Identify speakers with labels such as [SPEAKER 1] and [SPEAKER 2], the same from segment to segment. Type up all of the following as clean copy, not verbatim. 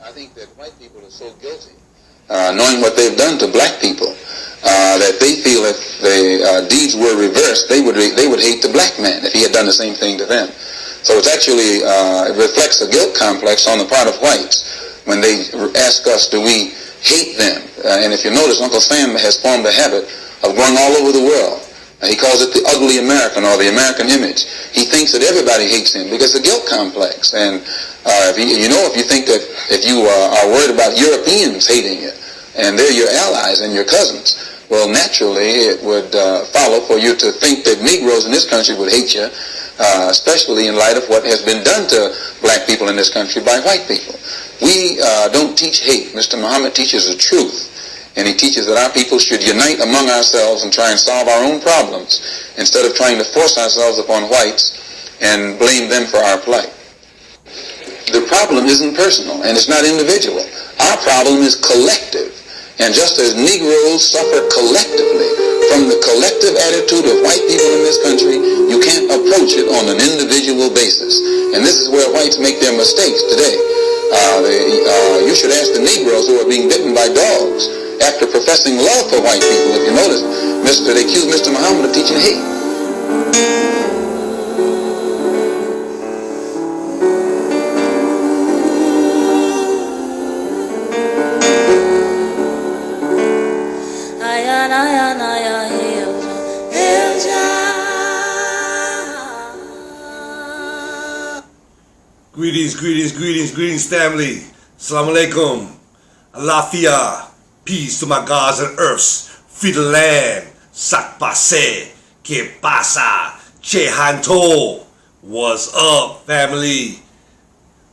[SPEAKER 1] I think that white people are so guilty, knowing what they've done to black people, that they feel if the deeds were reversed, they would hate the black man if he had done the same thing to them. So it's actually, it reflects a guilt complex on the part of whites when they ask us, do we hate them? And if you notice, Uncle Sam has formed a habit of going all over the world. He calls it the ugly American, or the American image. He thinks that everybody hates him because it's a guilt complex. And if you think that if you are worried about Europeans hating you, and they're your allies and your cousins, well, naturally it would follow for you to think that Negroes in this country would hate you, especially in light of what has been done to black people in this country by white people. We don't teach hate. Mr. Muhammad teaches the truth. And he teaches that our people should unite among ourselves and try and solve our own problems instead of trying to force ourselves upon whites and blame them for our plight. The problem isn't personal and it's not individual. Our problem is collective. And just as Negroes suffer collectively from the collective attitude of white people in this country, you can't approach it on an individual basis. And this is where whites make their mistakes today. You should ask the Negroes who are being bitten by dogs after professing love for white people. If you notice, they accuse Mr. Muhammad of teaching hate.
[SPEAKER 2] Greetings, family. Assalamu alaikum. Alafia. Peace to my gods and earths. Free the land. Sak pase. Que pasa. Che hanto. What's up, family?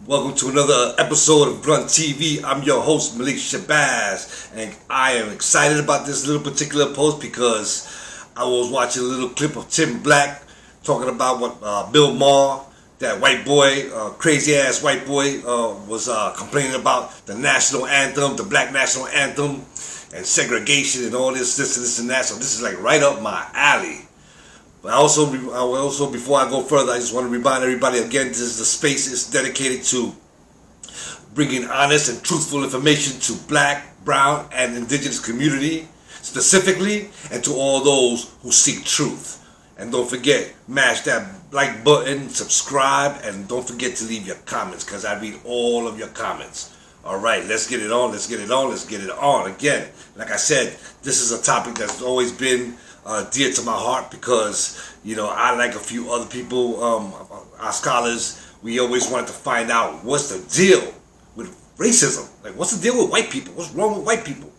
[SPEAKER 2] Welcome to another episode of Grunt TV. I'm your host, Malik Shabazz, and I am excited about this little particular post because I was watching a little clip of Tim Black talking about what Bill Maher, that white boy, crazy ass white boy, was complaining about the national anthem, the black national anthem, and segregation and all this and that. So this is like right up my alley. But I also, before I go further, I just want to remind everybody again, this is the space is dedicated to bringing honest and truthful information to black, brown, and indigenous community specifically, and to all those who seek truth. And don't forget, mash that like button, subscribe, and don't forget to leave your comments, because I read all of your comments. Alright, let's get it on. Again, like I said, this is a topic that's always been dear to my heart because, I, like a few other people, our scholars, we always wanted to find out what's the deal with racism. Like, what's the deal with white people? What's wrong with white people?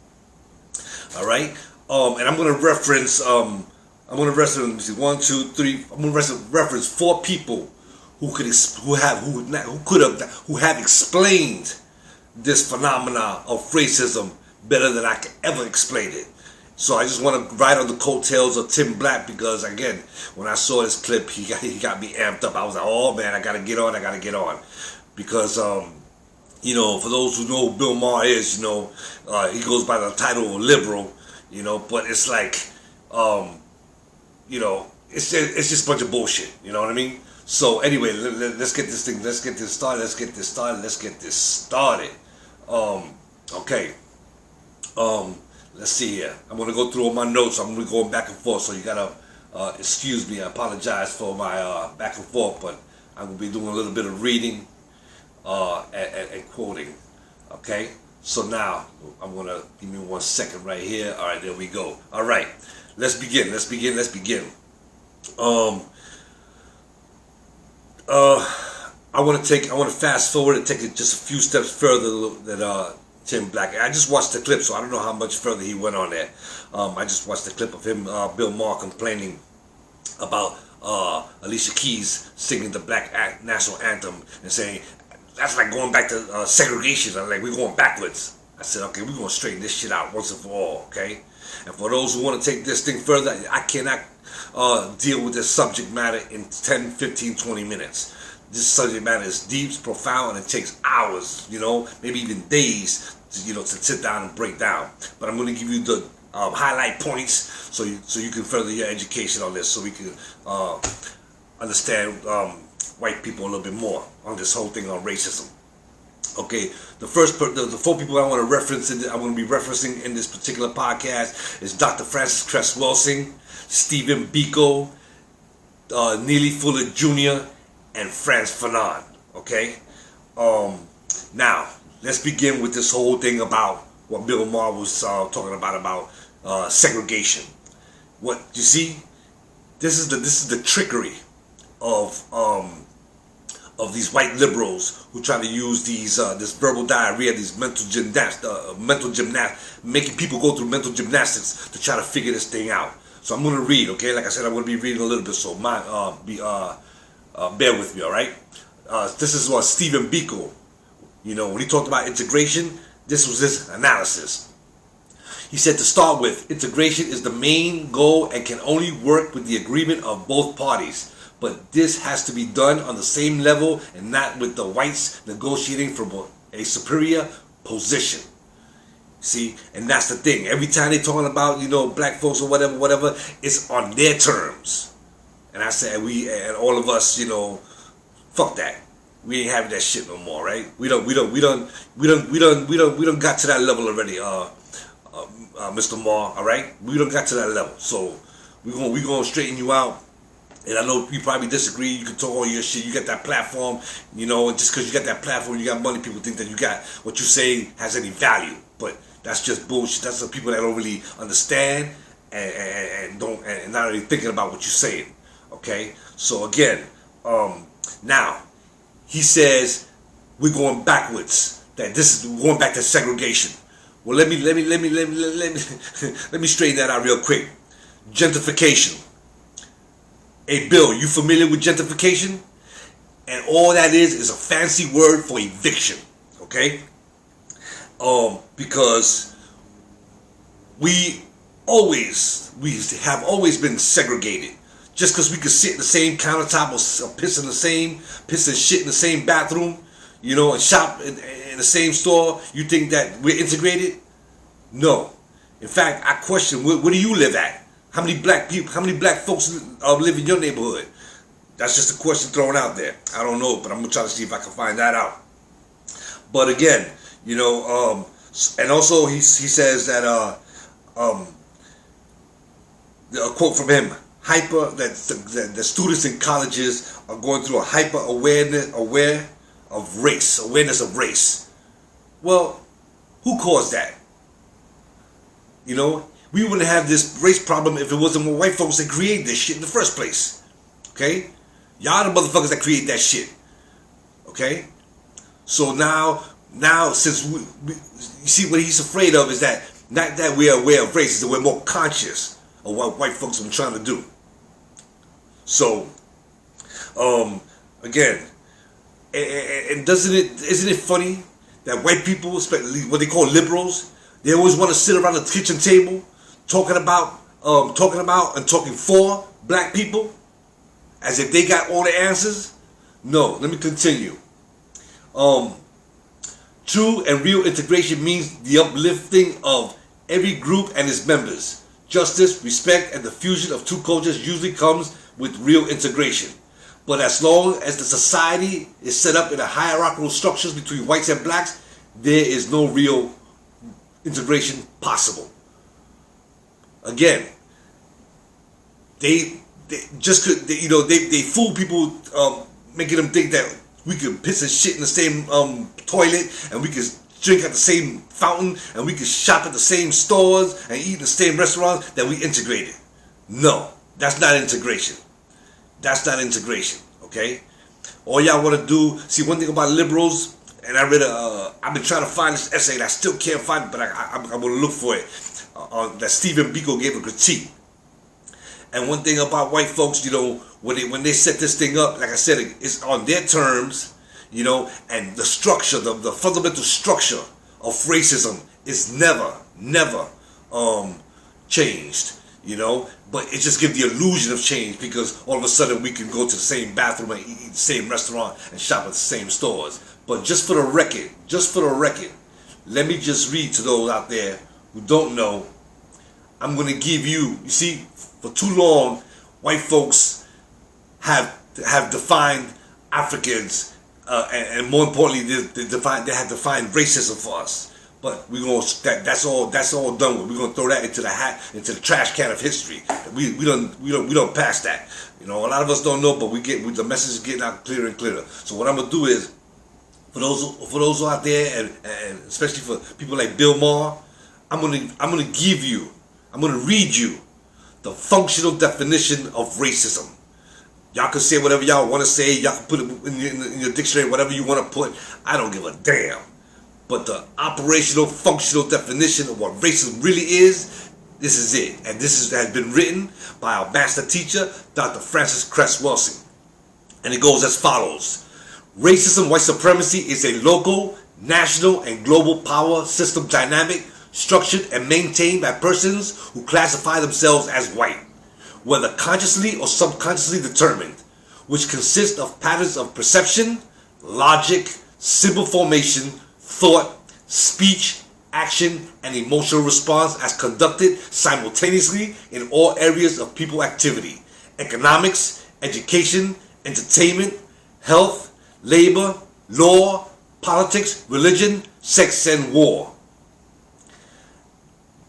[SPEAKER 2] Alright, and I'm going to reference... I'm going to reference 1, 2, 3. I'm going to reference 4 people who have explained this phenomena of racism better than I could ever explain it. So I just want to ride on the coattails of Tim Black because, again, when I saw this clip, he got me amped up. I was like, oh man, I gotta get on because for those who know who Bill Maher is, he goes by the title of liberal, but it's like it's just a bunch of bullshit. You know what I mean? So anyway, let's get this started. Okay. Let's see here. I'm gonna go through all my notes. I'm gonna be going back and forth, so you gotta excuse me. I apologize for my back and forth, but I'm gonna be doing a little bit of reading and quoting. Okay. So now I'm gonna give me 1 second right here. All right, there we go. All right. Let's begin. I want to fast forward and take it just a few steps further than Tim Black. I just watched the clip, so I don't know how much further he went on there. I just watched the clip of him, Bill Maher, complaining about Alicia Keys singing the black national anthem and saying that's like going back to segregation. I'm like, we're going backwards. I said, okay, we're going to straighten this shit out once and for all, okay? And for those who want to take this thing further, I cannot deal with this subject matter in 10, 15, 20 minutes. This subject matter is deep, profound, and it takes hours, maybe even days, to sit down and break down. But I'm going to give you the highlight points so you can further your education on this, so we can understand white people a little bit more on this whole thing on racism. Okay, the four people I want to reference, I'm going to be referencing in this particular podcast is Dr. Francis Cress Welsing, Stephen Biko, Neely Fuller Jr., and Franz Fanon. Okay, now let's begin with this whole thing about what Bill Maher was talking about segregation. What you see, this is the trickery of these white liberals who try to use these this verbal diarrhea, these mental gymnastics, making people go through mental gymnastics to try to figure this thing out. So I'm going to read, okay? Like I said, I'm going to be reading a little bit, so bear with me, all right? This is what Stephen Biko, when he talked about integration, this was his analysis. He said, to start with, integration is the main goal and can only work with the agreement of both parties. But this has to be done on the same level and not with the whites negotiating from a superior position. See, and that's the thing. Every time they're talking about, black folks or whatever, it's on their terms. And I said, and all of us, fuck that. We ain't having that shit no more, right? We don't got to that level already, Mr. Maher, all right? We don't got to that level. So we gonna straighten you out. And I know you probably disagree. You can talk all your shit. You got that platform, and just because you got that platform, you got money, people think that you got what you say has any value. But that's just bullshit. That's the people that don't really understand and not really thinking about what you're saying. Okay. So again, now he says we're going backwards. That this is going back to segregation. Well, let me straighten that out real quick. Gentrification. Hey Bill, you familiar with gentrification? And all that is a fancy word for eviction, okay? Because we have always been segregated. Just because we could sit in the same countertop or piss and shit in the same bathroom, and shop in the same store, you think that we're integrated? No. In fact, I question, where do you live at? How many black folks live in your neighborhood? That's just a question thrown out there. I don't know, but I'm gonna try to see if I can find that out. But again, and also he says that a quote from him: that the students in colleges are going through a awareness of race. Well, who caused that? We wouldn't have this race problem if it wasn't with white folks that created this shit in the first place. Okay? Y'all the motherfuckers that create that shit. Okay? So now since we you see what he's afraid of is that not that we're aware of race, is that we're more conscious of what white folks have been trying to do. So, again, and isn't it funny that white people, especially what they call liberals, they always want to sit around the kitchen table talking about and talking for black people as if they got all the answers? No, let me continue. True and real integration means the uplifting of every group and its members. Justice, respect, and the fusion of two cultures usually comes with real integration. But as long as the society is set up in a hierarchical structures between whites and blacks, there is no real integration possible. Again, they fool people, making them think that we can piss and shit in the same toilet, and we can drink at the same fountain, and we can shop at the same stores and eat in the same restaurants, that we integrated. No, that's not integration. That's not integration. Okay, all y'all want to do. See, one thing about liberals, and I read I've been trying to find this essay and I still can't find it, but I'm going to look for it. That Stephen Biko gave a critique. And one thing about white folks, when they set this thing up, like I said, it's on their terms, and the structure, the fundamental structure of racism is never changed, but it just gives the illusion of change because all of a sudden we can go to the same bathroom and eat the same restaurant and shop at the same stores. But just for the record, let me just read to those out there who don't know. I'm going to give you see, for too long, white folks have defined Africans and more importantly, they have defined racism for us. But that's all done with. We're gonna throw that into the trash can of history. We don't pass that. You know, a lot of us don't know, but the message is getting out clearer and clearer. So what I'm gonna do is, for those out there, and especially for people like Bill Maher, I'm gonna read you the functional definition of racism. Y'all can say whatever y'all want to say. Y'all can put it in your dictionary, whatever you want to put. I don't give a damn. But the operational, functional definition of what racism really is, this is it. And this has been written by our master teacher, Dr. Francis Cress Welsing. And it goes as follows. Racism, white supremacy is a local, national, and global power system dynamic structured and maintained by persons who classify themselves as white, whether consciously or subconsciously determined, which consists of patterns of perception, logic, symbol formation, thought, speech, action, and emotional response as conducted simultaneously in all areas of people activity: economics, education, entertainment, health, labor, law, politics, religion, sex, and war.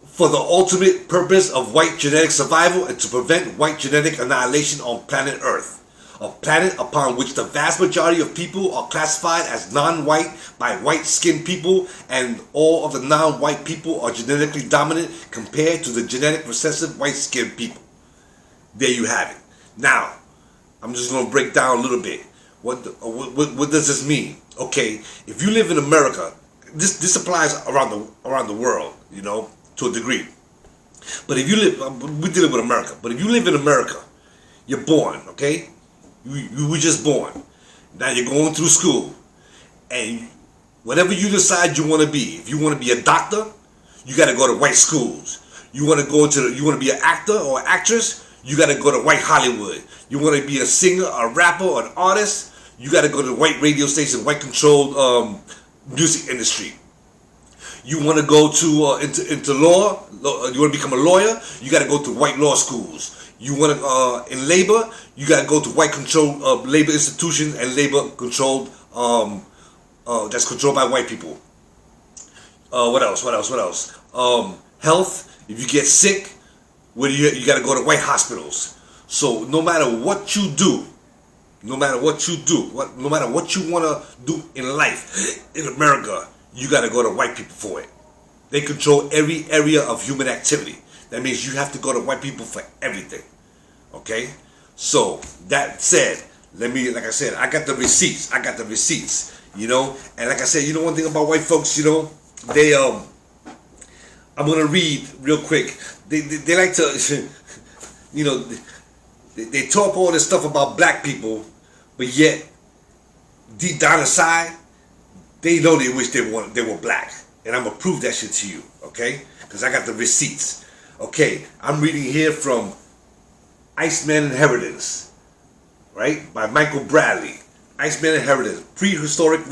[SPEAKER 2] For the ultimate purpose of white genetic survival and to prevent white genetic annihilation on planet Earth, a planet upon which the vast majority of people are classified as non-white by white-skinned people, and all of the non-white people are genetically dominant compared to the genetic recessive white-skinned people. There you have it. Now, I'm just going to break down a little bit. What does this mean? Okay, if you live in America, this applies around the world, you know, to a degree. But if you live, we're dealing with America. But if you live in America, you're born, okay? You were just born. Now you're going through school, and whatever you decide you want to be. If you want to be a doctor, you got to go to white schools. You want to be an actor or actress, you got to go to white Hollywood. You want to be a singer, a rapper, or an artist, you got to go to white radio station, white controlled music industry. You want to go to into law, you want to become a lawyer, you got to go to white law schools. You want to in labor, you got to go to white controlled labor institutions and labor controlled that's controlled by white people. What else? Health. If you get sick, you got to go to white hospitals. So no matter what you do, no matter what you want to do in life in America, you got to go to white people for it. They control every area of human activity. That means you have to go to white people for everything. Okay? So, that said, like I said, I got the receipts. You know? And like I said, you know one thing about white folks, you know, they, I'm going to read real quick. They like to, you know, they talk all this stuff about black people, but yet, deep down inside, they know they wish they were black. And I'm going to prove that shit to you, okay? Because I got the receipts. Okay, I'm reading here from Iceman Inheritance, right? By Michael Bradley. Iceman Inheritance. Prehistoric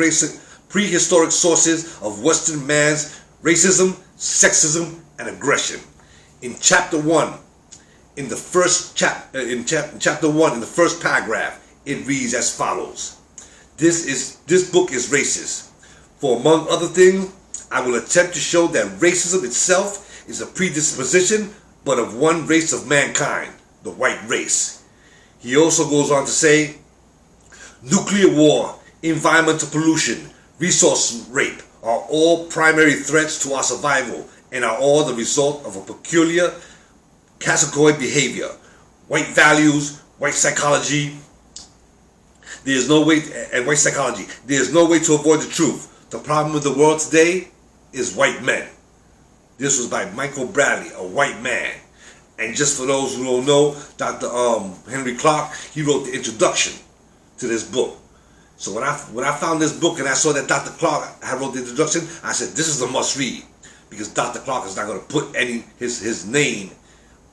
[SPEAKER 2] sources of Western man's racism, sexism, and aggression. In chapter 1, in the first chapter 1, in the first paragraph, it reads as follows. This book is racist. For among other things, I will attempt to show that racism itself is a predisposition, but of one race of mankind, the white race. He also goes on to say, nuclear war, environmental pollution, resource rape are all primary threats to our survival and are all the result of a peculiar category behavior. White values, white psychology. There is no way to avoid the truth. The problem with the world today is white men. This was by Michael Bradley, a white man. And just for those who don't know, Dr. Henry Clark, he wrote the introduction to this book. So when I found this book and I saw that Dr. Clark had wrote the introduction, I said, this is a must read, because Dr. Clark is not going to put his name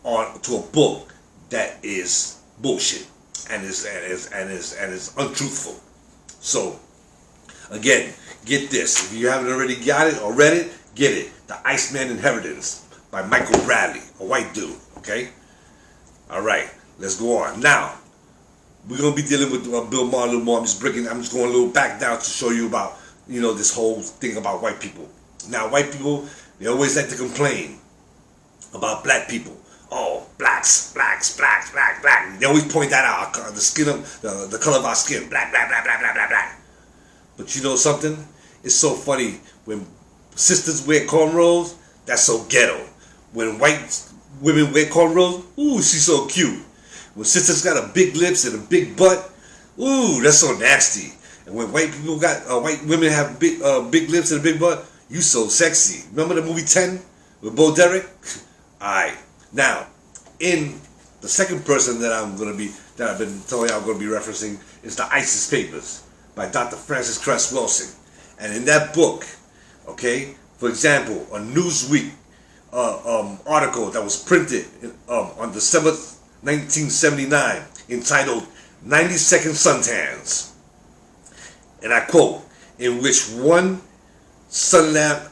[SPEAKER 2] on to a book that is bullshit and is untruthful. So again, get this. If you haven't already got it or read it, get it. The Iceman Inheritance by Michael Bradley, a white dude. Okay? Alright, let's go on. Now, we're gonna be dealing with Bill Maher a little more. I'm just going a little back down to show you about, this whole thing about white people. Now, white people, they always like to complain about black people. Oh, blacks. They always point that out. The skin of the color of our skin, black. But you know something? It's so funny when sisters wear cornrows. That's so ghetto. When white women wear cornrows, ooh, she's so cute. When sisters got a big lips and a big butt, ooh, that's so nasty. And when white women have big lips and a big butt, you so sexy. Remember the movie 10 with Bo Derek? Alright. Now, in the second person that I've been telling you I'm going to be referencing is the ISIS Papers by Dr. Francis Cress Wilson. And in that book, okay, for example, a Newsweek article that was printed on December 1979 entitled 90-Second Suntans. And I quote, in which one sun lamp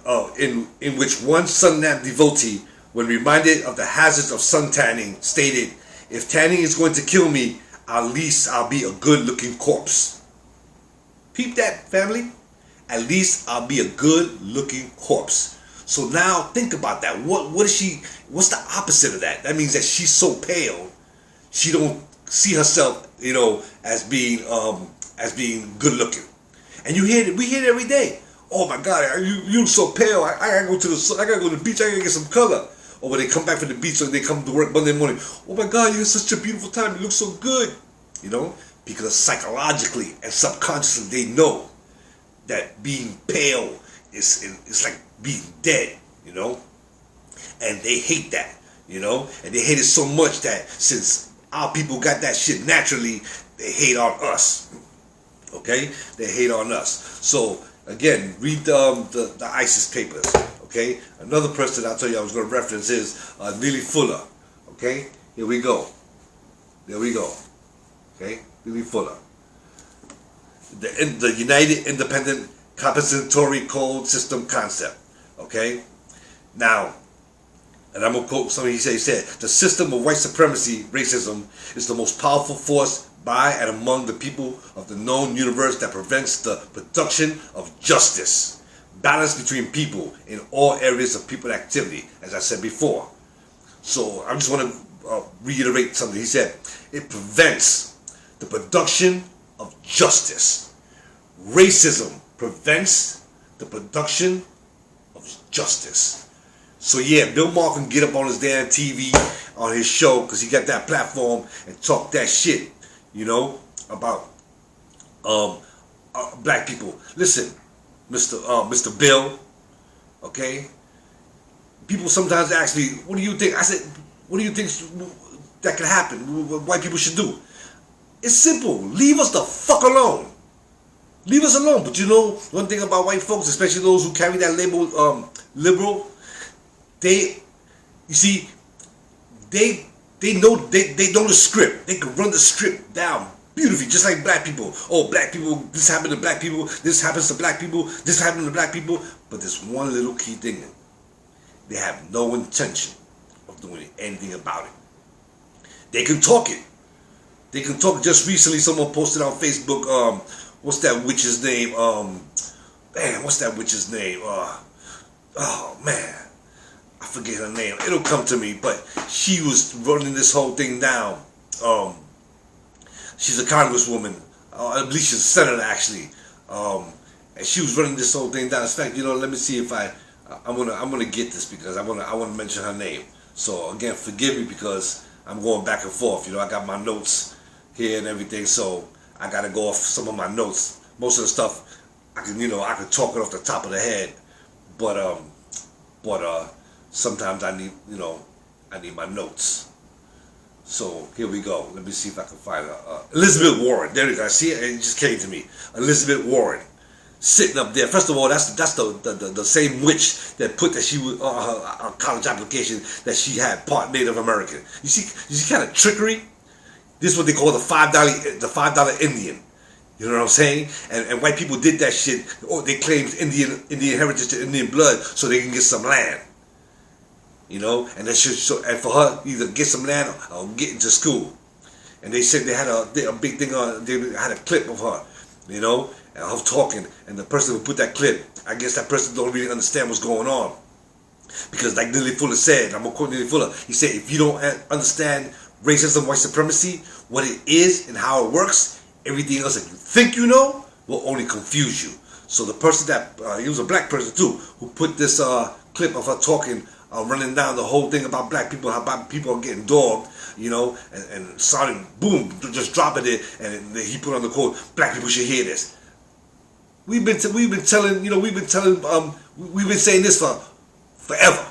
[SPEAKER 2] devotee, when reminded of the hazards of sun tanning, stated, "If tanning is going to kill me, at least I'll be a good-looking corpse." Peep that, family. At least I'll be a good-looking corpse. So now think about that. What's the opposite of that? That means that she's so pale, she don't see herself, as being good-looking. And we hear it every day. Oh my God, you so pale. I gotta go to the beach. I gotta get some color. Or when they come back from the beach, or they come to work Monday morning. Oh my God, you had such a beautiful time. You look so good. Because psychologically and subconsciously they know that being pale is like being dead. And they hate that. And they hate it so much that since our people got that shit naturally, they hate on us. Okay, they hate on us. So again, read the ISIS Papers. Okay, another person I'll tell you I was going to reference is Neely Fuller. Okay, here we go. There we go. Okay, Neely Fuller. The United Independent Compensatory Code System Concept. Okay, now, and I'm going to quote something he said, "The system of white supremacy, racism, is the most powerful force by and among the people of the known universe that prevents the production of justice, balance between people in all areas of people activity," as I said before. So I just want to reiterate something he said. It prevents the production of justice. Racism prevents the production of justice. So yeah, Bill Maher can get up on his damn TV, on his show, because he got that platform, and talk that shit, about black people. Listen, Mr. Bill, okay? People sometimes ask me, what do you think? I said, what do you think that can happen? What white people should do? It's simple. Leave us the fuck alone. Leave us alone. But one thing about white folks, especially those who carry that label, liberal, they know the script. They can run the script down beautifully, just like black people. Oh, black people, this happened to black people, this happens to black people, this happened to black people. But there's one little key thing. They have no intention of doing anything about it. They can talk it. They can talk. Just recently, someone posted on Facebook, what's that witch's name? What's that witch's name? Oh, man. I forget her name. It'll come to me. But she was running this whole thing down. She's a congresswoman. I believe she's a senator, actually. And she was running this whole thing down. In fact, let me see if I'm gonna get this, because I wanna mention her name. So again, forgive me, because I'm going back and forth. I got my notes here and everything, so I gotta go off some of my notes. Most of the stuff I can talk it off the top of the head, but sometimes I need my notes. So here we go. Let me see if I can find her. Elizabeth Warren. There you go. I see it. It just came to me. Elizabeth Warren, sitting up there. First of all, that's the same witch that put that she was her college application that she had part Native American. You see kind of trickery. This is what they call the $5 Indian. You know what I'm saying? And white people did that shit. Oh, they claimed Indian heritage to Indian blood so they can get some land. And that should and for her either get some land or get into school. and they said they had a big thing on. They had a clip of her, you know, and her talking, and the person who put that clip, I guess that person don't really understand what's going on, because like Neely Fuller said, I'm gonna quote Neely Fuller. He said, if you don't understand racism, white supremacy, what it is and how it works, everything else that you think you know will only confuse you. So the person that he was a black person too, who put this clip of her talking, running down the whole thing about black people, how black people are getting dogged, you know, and started boom, just dropping it, and he put on the quote, "Black people should hear this." We've been saying this for forever.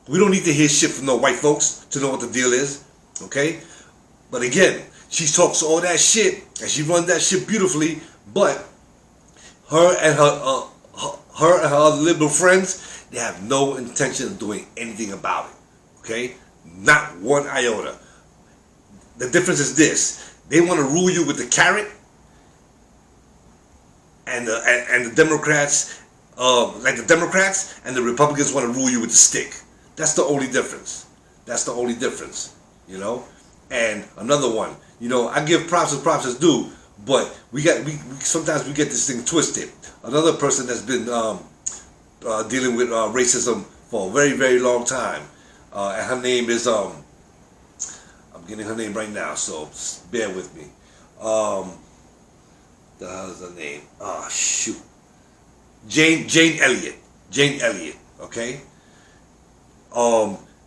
[SPEAKER 2] We don't need to hear shit from no white folks to know what the deal is, okay? But again, she talks all that shit and she runs that shit beautifully, but her and her other liberal friends, they have no intention of doing anything about it, okay? Not one iota. The difference is this: they want to rule you with the carrot, and the Democrats, like the Democrats and the Republicans, want to rule you with the stick. That's the only difference. That's the only difference, you know. And another one, you know, I give props as props is due, but we sometimes we get this thing twisted. Another person that's been dealing with racism for a very, very long time, and her name is I'm getting her name right now, so bear with me. The hell is her name? Oh shoot, Jane Elliott. Jane Elliott. Okay.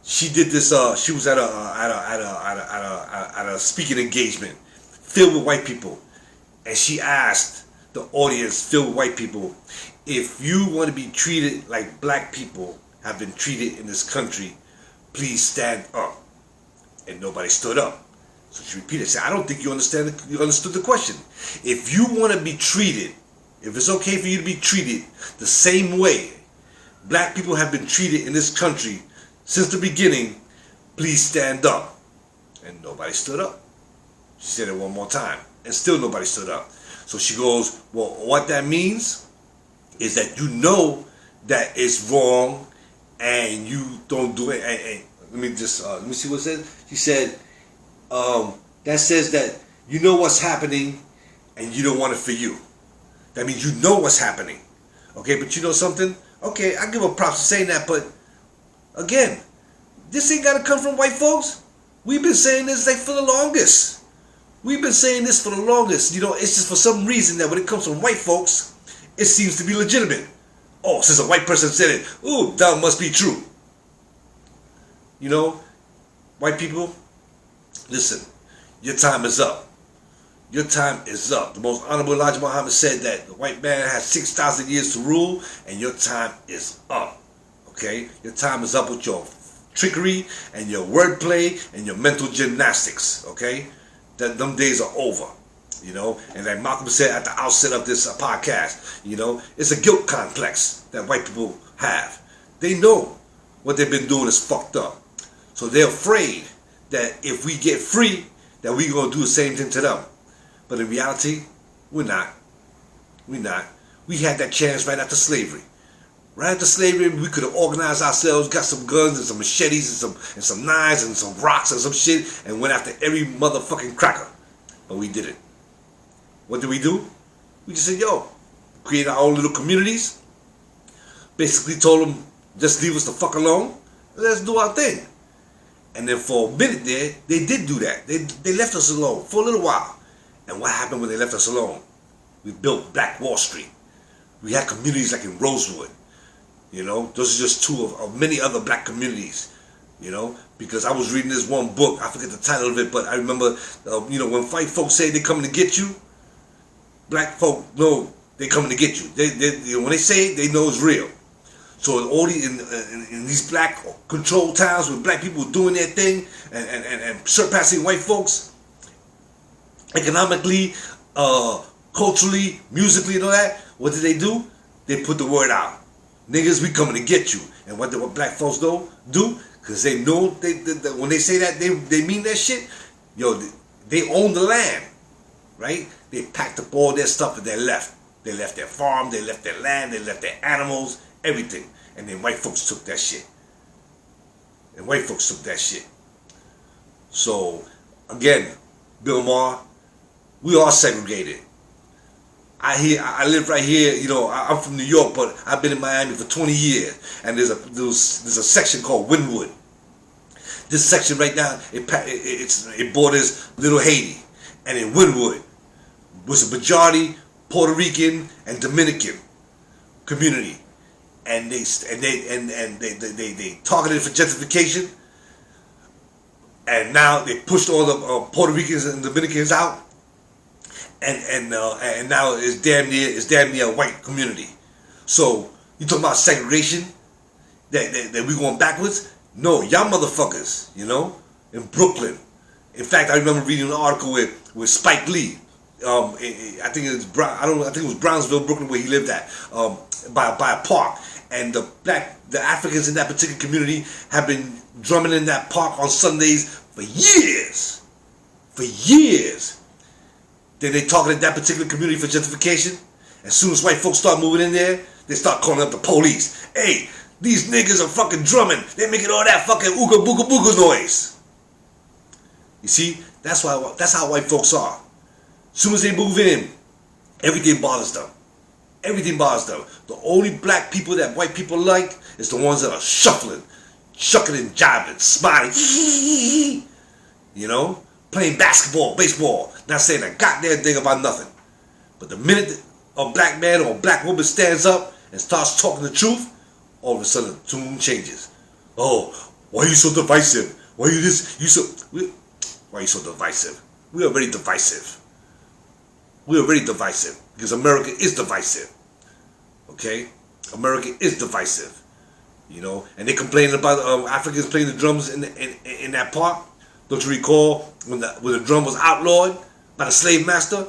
[SPEAKER 2] She did this. She was at a speaking engagement filled with white people, and she asked the audience filled with white people, if you want to be treated like black people have been treated in this country, please stand up. And nobody stood up. So she repeated, said, I don't think you understood the question. If you want to be treated, if it's okay for you to be treated the same way black people have been treated in this country since the beginning, please stand up. And nobody stood up. She said it one more time, and still nobody stood up. So she goes, well, what that means is that you know that it's wrong and you don't do it. And let me see what it says. She said, that says that you know what's happening and you don't want it for you. That means you know what's happening. Okay, but you know something? Okay, I give her props for saying that, but again, this ain't gotta come from white folks. We've been saying this like for the longest. We've been saying this for the longest. You know, it's just for some reason that when it comes from white folks, it seems to be legitimate. Oh, since a white person said it, ooh, that must be true. You know, white people, listen, your time is up. Your time is up. The most honorable Elijah Muhammad said that the white man has 6,000 years to rule, and your time is up. Okay? Your time is up with your trickery and your wordplay and your mental gymnastics. Okay? Them days are over. You know? And like Malcolm said at the outset of this podcast, you know, it's a guilt complex that white people have. They know what they've been doing is fucked up. So they're afraid that if we get free, that we're going to do the same thing to them. But in reality, we're not. We're not. We had that chance right after slavery. Right after slavery, we could have organized ourselves, got some guns and some machetes and some knives and some rocks and some shit, and went after every motherfucking cracker. But we didn't. What did we do? We just said, yo, create our own little communities. Basically told them, just leave us the fuck alone. Let's do our thing. And then for a minute there, they did do that. They left us alone for a little while. And what happened when they left us alone? We built Black Wall Street. We had communities like in Rosewood. You know, those are just two of many other black communities. You know, because I was reading this one book, I forget the title of it, but I remember, you know, when white folks say they're coming to get you, black folk know they're coming to get you. You know, when they say it, they know it's real. So all in these black controlled towns with black people doing their thing and surpassing white folks, economically, culturally, musically, and all that, what did they do? They put the word out. Niggas, we coming to get you. And what black folks do? Because they know, when they say that, they mean that shit. Yo, they own the land, right? They packed up all their stuff and they left. They left their farm, they left their land, they left their animals, everything. And then white folks took that shit. So, again, Bill Maher. We are segregated. I live right here. You know, I'm from New York, but I've been in Miami for 20 years, and there's a section called Wynwood. This section right now, it borders Little Haiti, and in Wynwood was a majority Puerto Rican and Dominican community, and they targeted for gentrification, and now they pushed all the Puerto Ricans and Dominicans out, and now it's damn near a white community. So you talking about segregation? That we going backwards? No, y'all motherfuckers, you know, in Brooklyn. In fact, I remember reading an article with Spike Lee. I think it was Brownsville, Brooklyn, where he lived at, by a park. And the Africans in that particular community have been drumming in that park on Sundays for years. For years. Then they targeted that particular community for gentrification. As soon as white folks start moving in there, they start calling up the police. Hey, these niggas are fucking drumming. They're making all that fucking ooga booga booga noise. You see, that's how white folks are. As soon as they move in, everything bothers them. Everything bothers them. The only black people that white people like is the ones that are shuffling, shucking and jiving, smiling, you know, playing basketball, baseball, not saying a goddamn thing about nothing. But the minute a black man or a black woman stands up and starts talking the truth, all of a sudden the tune changes. Oh, why are you so divisive? Why are you this? Why are you so divisive? We are very divisive. We are very divisive because America is divisive. Okay, America is divisive. You know, and they complaining about Africans playing the drums in that park. Don't you recall when the drum was outlawed by the slave master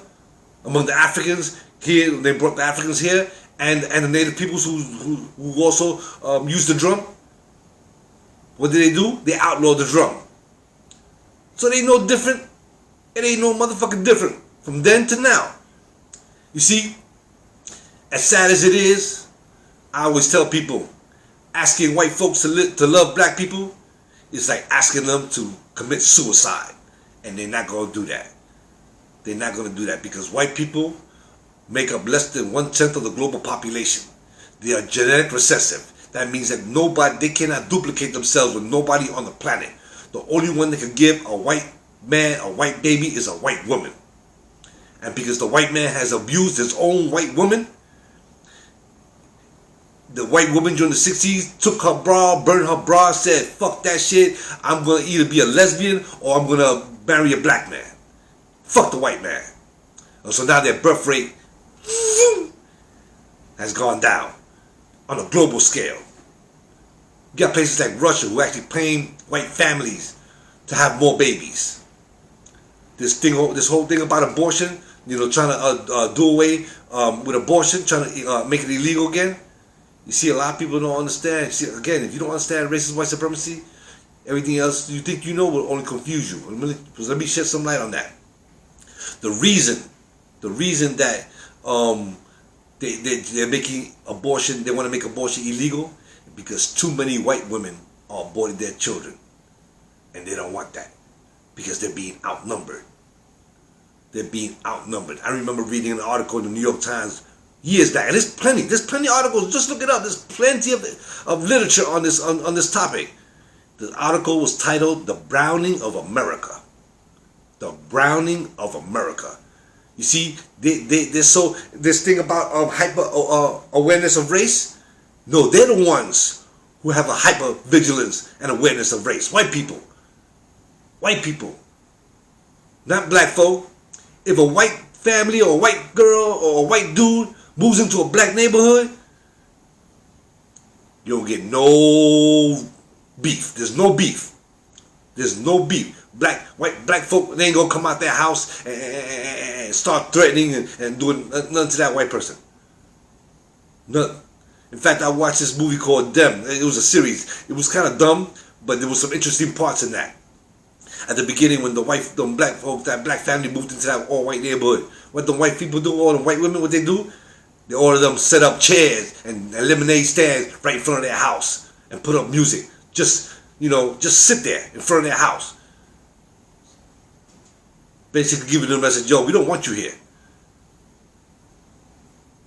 [SPEAKER 2] among the Africans here? They brought the Africans here and the native peoples who also used the drum. What did they do? They outlawed the drum. So it ain't no different. It ain't no motherfucking different from then to now. You see, as sad as it is, I always tell people, asking white folks to love black people is like asking them to commit suicide. And they're not going to do that. They're not going to do that because white people make up less than 1/10 of the global population. They are genetic recessive. That means that they cannot duplicate themselves with nobody on the planet. The only one that can give a white man a white baby is a white woman. And because the white man has abused his own white woman, the white woman during the 60s took her bra, burned her bra, said, fuck that shit, I'm going to either be a lesbian or I'm going to marry a black man. Fuck the white man. And so now their birth rate has gone down on a global scale. You got places like Russia who actually paying white families to have more babies. This whole thing about abortion, you know, trying to do away with abortion, trying to make it illegal again. You see, a lot of people don't understand. See, again, if you don't understand racist white supremacy, everything else you think you know will only confuse you. Let me shed some light on that. The reason that they're making abortion, they want to make abortion illegal, because too many white women are aborting their children, and they don't want that because they're being outnumbered. They're being outnumbered. I remember reading an article in the New York Times years back, and there's plenty of articles. Just look it up. There's plenty of literature on this topic. The article was titled "The Browning of America." The Browning of America. You see, they're so this thing about hyper awareness of race. No, they're the ones who have a hyper vigilance and awareness of race. White people, not black folk. If a white family or a white girl or a white dude moves into a black neighborhood, you don't get no beef. There's no beef. Black folk, they ain't gonna come out their house and start threatening and doing nothing to that white person. Nothing. In fact, I watched this movie called Them. It was a series. It was kind of dumb, but there was some interesting parts in that. At the beginning, when that black family moved into that all-white neighborhood, what the white people do, all the white women, what they do? They order them set up chairs and lemonade stands right in front of their house and put up music. Just sit there in front of their house. basically giving them a message, yo, we don't want you here.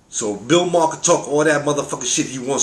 [SPEAKER 2] So Bill Maher can talk all that motherfucking shit he wants